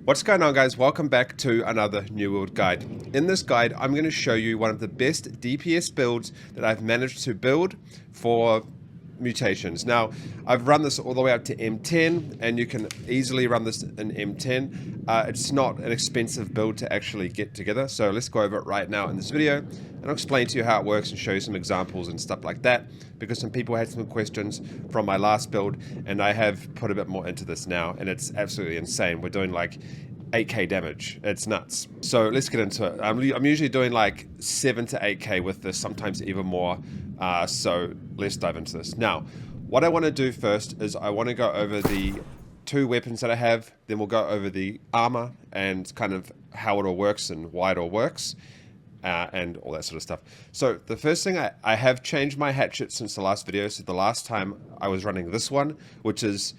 What's going on, guys? Welcome back to another New World guide. In this guide, I'm going to show you one of the best DPS builds that I've managed to build for Mutations. Now, I've run this all the way up to M10, and you can easily run this in M10. It's not an expensive build to actually get together, so let's go over it right now in this video, and I'll explain to you how it works and show you some examples and stuff like that, because some people had some questions from my last build, and I have put a bit more into this now, and it's absolutely insane. We're doing like 8k damage. It's nuts. So let's get into it. I'm usually doing like 7 to 8k with this, sometimes even more. So let's dive into this. Now, what I want to do first is I want to go over the two weapons that I have. Then we'll go over the armor and kind of how it all works and why it all works. And all that sort of stuff. So the first thing, I have changed my hatchet since the last video. So the last time I was running this one, which is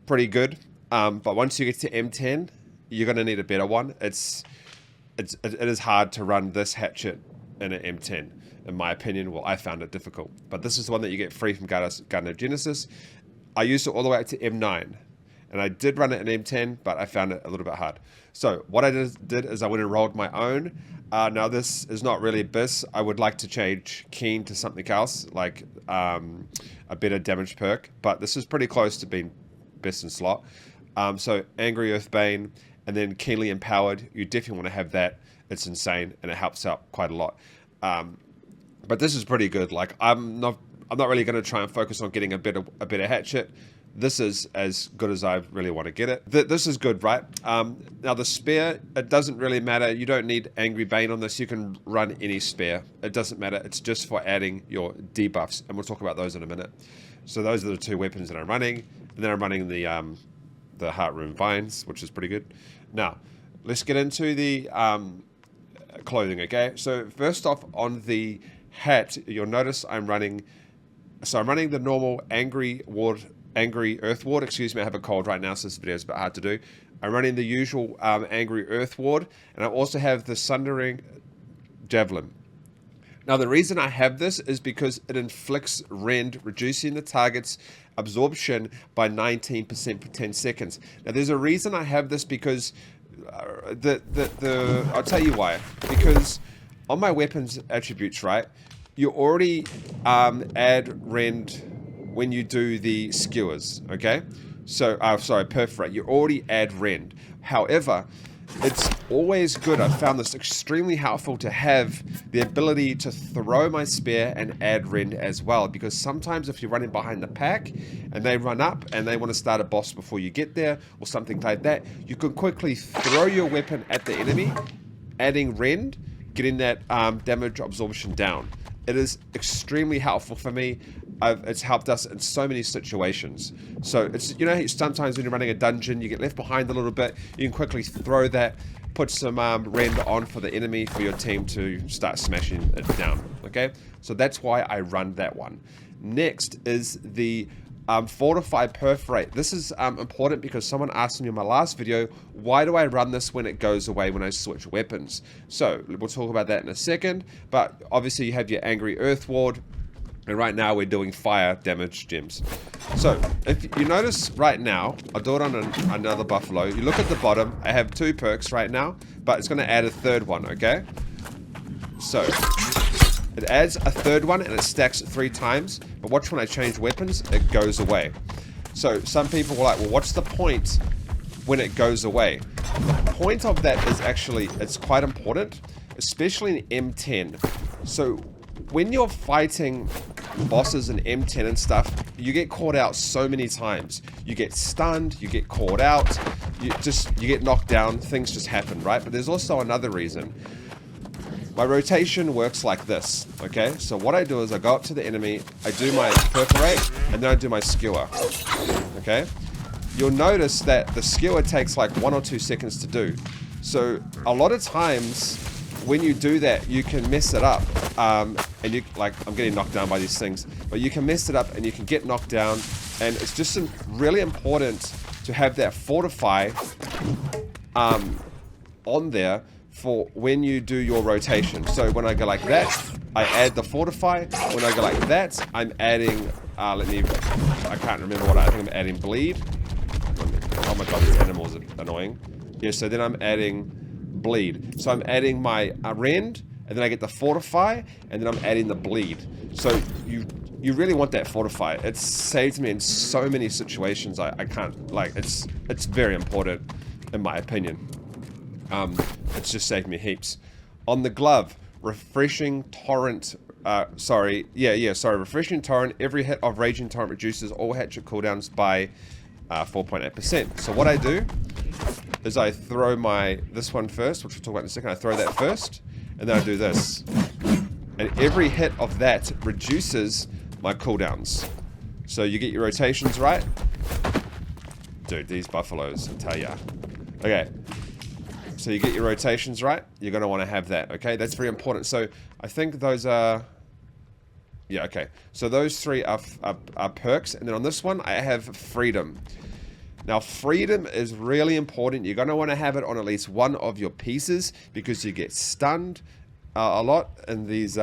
pretty good. But once you get to M10, you're going to need a better one. It is hard to run this hatchet in an M10, in my opinion. Well, I found it difficult. But this is the one that you get free from Garden of Genesis. I used it all the way up to M9. And I did run it in M10, but I found it a little bit hard. So what I did is I went and rolled my own. Now this is not really BIS. I would like to change Keen to something else, like a better damage perk. But this is pretty close to being BIS and slot. So Angry Earthbane, and then Keenly Empowered. You definitely want to have that. It's insane, and it helps out quite a lot. But this is pretty good. Like I'm not really going to try and focus on getting a better hatchet. This is as good as I really want to get it. This is good, right? Now the spear, it doesn't really matter. You don't need Angry Bane on this. You can run any spear. It doesn't matter. It's just for adding your debuffs, and we'll talk about those in a minute. So those are the two weapons that I'm running, and then I'm running the Heart Rune Vines, which is pretty good. Now, let's get into the clothing, okay? So first off, on the hat, you'll notice I'm running the normal Angry Earth Ward. Excuse me, I have a cold right now, so this video is a bit hard to do. I'm running the usual Angry Earth Ward, and I also have the Sundering Javelin. Now, the reason I have this is because it inflicts rend, reducing the target's absorption by 19% for 10 seconds. Now, there's a reason I have this, because I'll tell you why. Because on my weapons attributes, right, you already add rend when you do the skewers, okay? So, sorry, perforate. You already add rend. However, it's always good. I've found this extremely helpful to have the ability to throw my spear and add rend as well, because sometimes if you're running behind the pack and they run up and they want to start a boss before you get there or something like that, you can quickly throw your weapon at the enemy, adding rend, getting that damage absorption down. It is extremely helpful for me. It's helped us in so many situations. So it's, you know, sometimes when you're running a dungeon, you get left behind a little bit. You can quickly throw that, put some rend on for the enemy, for your team to start smashing it down. Okay, so that's why I run that one. Next is the Fortify Perforate. This is important because someone asked me in my last video, why do I run this when it goes away when I switch weapons? So we'll talk about that in a second, but obviously you have your Angry Earth Ward, and right now we're doing fire damage gems. So if you notice right now, I'll do it on another buffalo. You look at the bottom, I have 2 perks right now, but it's going to add a 3rd one, okay? So it adds a 3rd one and it stacks 3 times, but watch when I change weapons, it goes away. So some people were like, well, what's the point when it goes away? The point of that is actually, it's quite important, especially in M10. So when you're fighting bosses in M10 and stuff, you get caught out so many times. You get stunned, you get caught out, you get knocked down, things just happen, right? But there's also another reason. My rotation works like this, okay? So what I do is I go up to the enemy, I do my perforate, and then I do my skewer, okay? You'll notice that the skewer takes like 1 or 2 seconds to do. So a lot of times when you do that, you can mess it up. And you, like, I'm getting knocked down by these things, but you can mess it up and you can get knocked down. And it's just really important to have that Fortify on there for when you do your rotation. So when I go like that, I add the Fortify. When I go like that, I'm adding, I can't remember what I think I'm adding bleed. Oh my god, this animal is annoying. Yeah, so then I'm adding bleed. So I'm adding my rend, and then I get the fortify, and then I'm adding the bleed. So you really want that fortify. It's saved me in so many situations. I can't, like, it's very important in my opinion. It's just saved me heaps. On the glove, refreshing torrent. Refreshing torrent. Every hit of raging torrent reduces all hatchet cooldowns by 4.8%. So what I do is I throw this one first, which we'll talk about in a second. I throw that first, and then I do this. And every hit of that reduces my cooldowns. So you get your rotations right. Dude, these buffaloes, I tell ya. Okay. So you get your rotations right. You're going to want to have that, okay? That's very important. So I think those are... Yeah, okay. So those three are perks. And then on this one, I have freedom. Now, freedom is really important. You're going to want to have it on at least one of your pieces because you get stunned a lot in these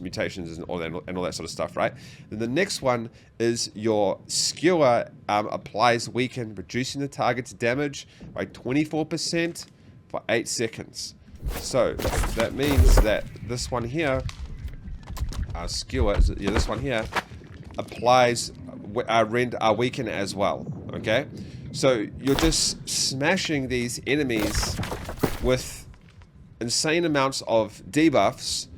mutations and all that sort of stuff, right? Then the next one is your skewer applies weaken, reducing the target's damage by 24% for 8 seconds. So that means that this one here, skewer, this one here applies weaken as well. Okay, so you're just smashing these enemies with insane amounts of debuffs,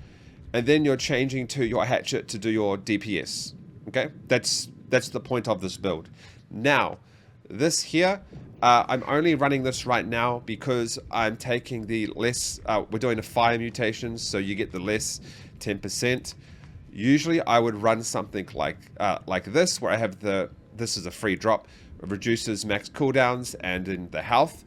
and then you're changing to your hatchet to do your DPS. Okay, that's the point of this build. Now, this here, I'm only running this right now because I'm taking the less. We're doing the fire mutations, so you get the less 10%. Usually, I would run something like this, where I have this is a free drop. It reduces max cooldowns and in the health.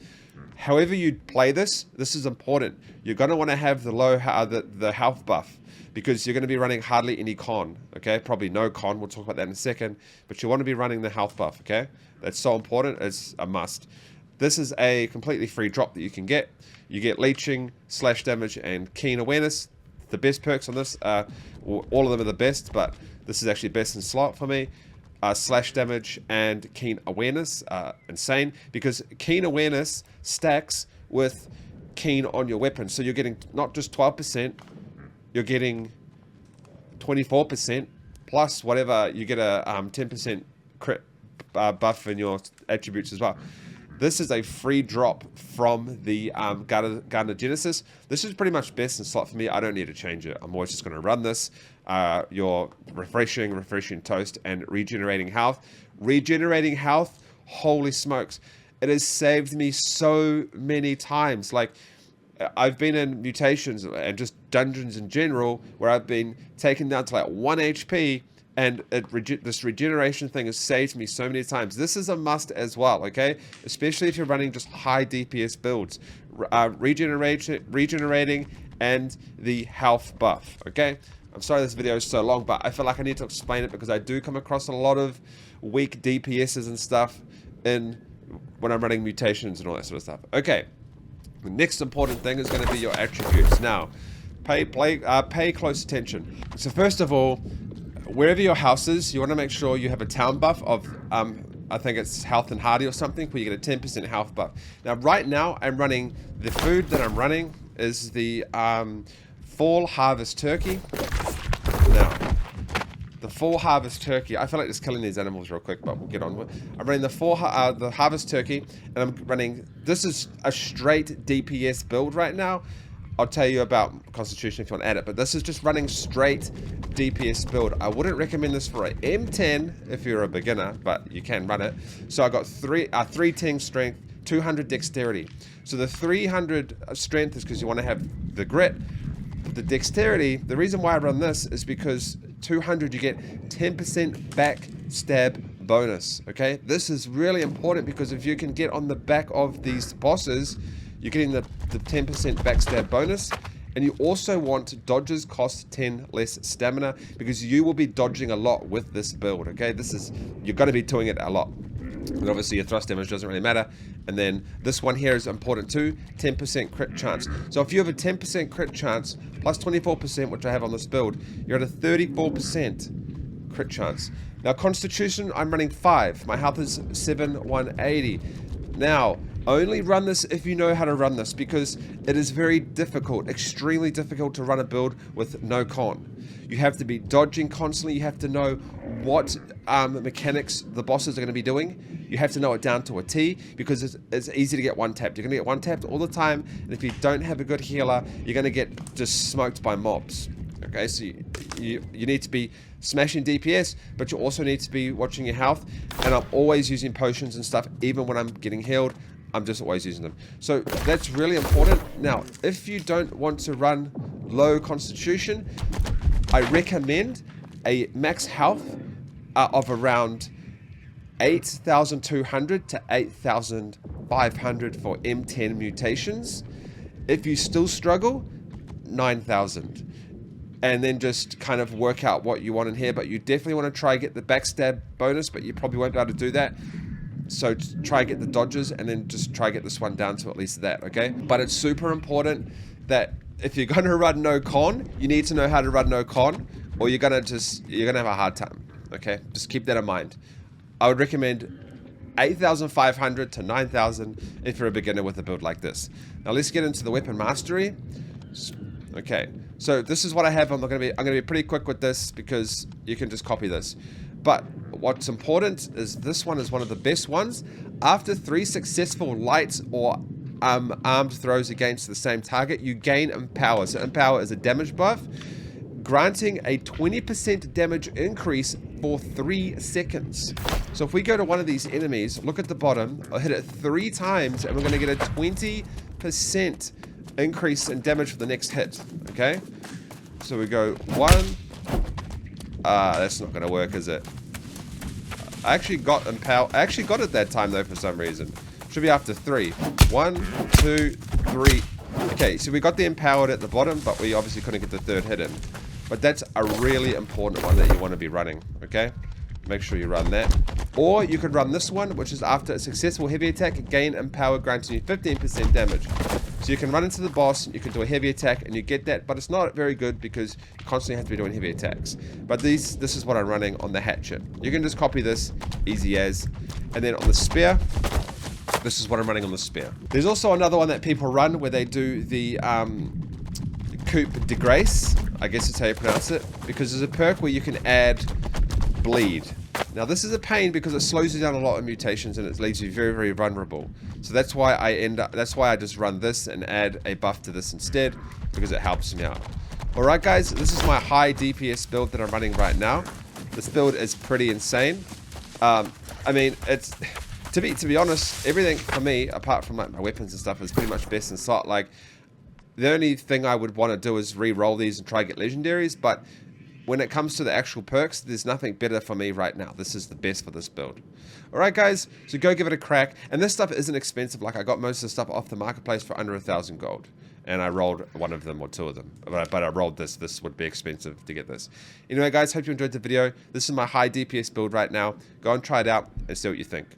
However you play this is important. You're going to want to have the low the health buff because you're going to be running hardly any con. Okay, probably no con. We'll talk about that in a second. But you want to be running the health buff. Okay, that's so important. It's a must. This is a completely free drop that you can get. You get leeching, slash damage, and keen awareness. The best perks on this, all of them are the best, but this is actually best in slot for me. Slash damage and keen awareness, insane, because keen awareness stacks with keen on your weapon. So you're getting not just 12%, you're getting 24% plus whatever. You get a 10% crit buff in your attributes as well. This is a free drop from the Garden Genesis. This is pretty much best in slot for me. I don't need to change it. I'm always just going to run this. Your refreshing toast, and regenerating health. Regenerating health, holy smokes. It has saved me so many times. Like, I've been in mutations and just dungeons in general where I've been taken down to like 1 HP, and this regeneration thing has saved me so many times. This is a must as well, okay? Especially if you're running just high DPS builds. Regenerating and the health buff, okay? I'm sorry this video is so long, but I feel like I need to explain it because I do come across a lot of weak DPSs and stuff when I'm running mutations and all that sort of stuff. Okay, the next important thing is going to be your attributes. Now, pay close attention. So first of all, wherever your house is, you want to make sure you have a town buff of, I think it's health and hardy or something, where you get a 10% health buff. Now, right now, I'm running, the food that I'm running is the Fall Harvest Turkey. Now, the Fall Harvest Turkey, I feel like just killing these animals real quick, but we'll get on with it. I'm running the Harvest Turkey, and I'm running, this is a straight DPS build right now. I'll tell you about Constitution if you want to add it, but this is just running straight DPS build. I wouldn't recommend this for a M10 if you're a beginner, but you can run it. So I got 310 strength, 200 dexterity. So the 300 strength is because you want to have the grit. The dexterity, the reason why I run this is because 200 you get 10% backstab bonus, okay? This is really important because if you can get on the back of these bosses, you're getting the 10% backstab bonus. And you also want dodges cost 10 less stamina because you will be dodging a lot with this build, okay? You're going to be doing it a lot. And obviously your thrust damage doesn't really matter. And then this one here is important too, 10% crit chance. So if you have a 10% crit chance plus 24%, which I have on this build, you're at a 34% crit chance. Now Constitution, I'm running 5. My health is 7,180. Now, Only run this if you know how to run this, because it is very difficult, extremely difficult to run a build with no con. You have to be dodging constantly. You have to know what mechanics the bosses are going to be doing. You have to know it down to a T, because it's easy to get one-tapped. You're going to get one-tapped all the time, and if you don't have a good healer, you're going to get just smoked by mobs. Okay, so you need to be smashing DPS, but you also need to be watching your health, and I'm always using potions and stuff, even when I'm getting healed. I'm just always using them. So that's really important. Now, if you don't want to run low constitution, I recommend a max health of around 8,200 to 8,500 for M10 mutations. If you still struggle, 9,000. And then just kind of work out what you want in here. But you definitely want to try get the backstab bonus, but you probably won't be able to do that. So try get the dodges, and then just try get this one down to at least that, okay? But it's super important that if you're going to run no con, you need to know how to run no con, or you're going to have a hard time, okay? Just keep that in mind. I would recommend 8,500 to 9,000 if you're a beginner with a build like this. Now let's get into the weapon mastery. Okay, so this is what I have. I'm gonna be pretty quick with this, because you can just copy this. But what's important is this one is one of the best ones. After 3 successful light or armed throws against the same target, you gain Empower. So Empower is a damage buff, granting a 20% damage increase for 3 seconds. So if we go to one of these enemies, look at the bottom, I'll hit it 3 times, and we're going to get a 20% increase in damage for the next hit. Okay? So we go 1. That's not going to work, is it? I actually got Empower. I actually got it that time, though, for some reason. Should be after 3. 1, 2, 3. Okay, so we got the Empowered at the bottom, but we obviously couldn't get the 3rd hit in. But that's a really important one that you want to be running, okay? Make sure you run that. Or you could run this one, which is after a successful heavy attack, gain Empower, granting you 15% damage. So you can run into the boss, you can do a heavy attack, and you get that, but it's not very good because you constantly have to be doing heavy attacks. But this is what I'm running on the Hatchet. You can just copy this, easy as. And then on the Spear, this is what I'm running on the Spear. There's also another one that people run where they do the Coupe de Grace, I guess that's how you pronounce it, because there's a perk where you can add bleed. Now this is a pain because it slows you down a lot in mutations, and it leaves you very, very vulnerable. So that's why I just run this and add a buff to this instead, because it helps me out. Alright guys, this is my high DPS build that I'm running right now. This build is pretty insane. I mean, it's to be honest, everything for me, apart from like my weapons and stuff, is pretty much best in slot. Like, the only thing I would want to do is re-roll these and try to get legendaries, but when it comes to the actual perks, there's nothing better for me right now. This is the best for this build. Alright guys, so go give it a crack. And this stuff isn't expensive. Like, I got most of the stuff off the marketplace for under 1,000 gold. And I rolled one of them or 2 of them. But I rolled this. This would be expensive to get this. Anyway guys, hope you enjoyed the video. This is my high DPS build right now. Go and try it out and see what you think.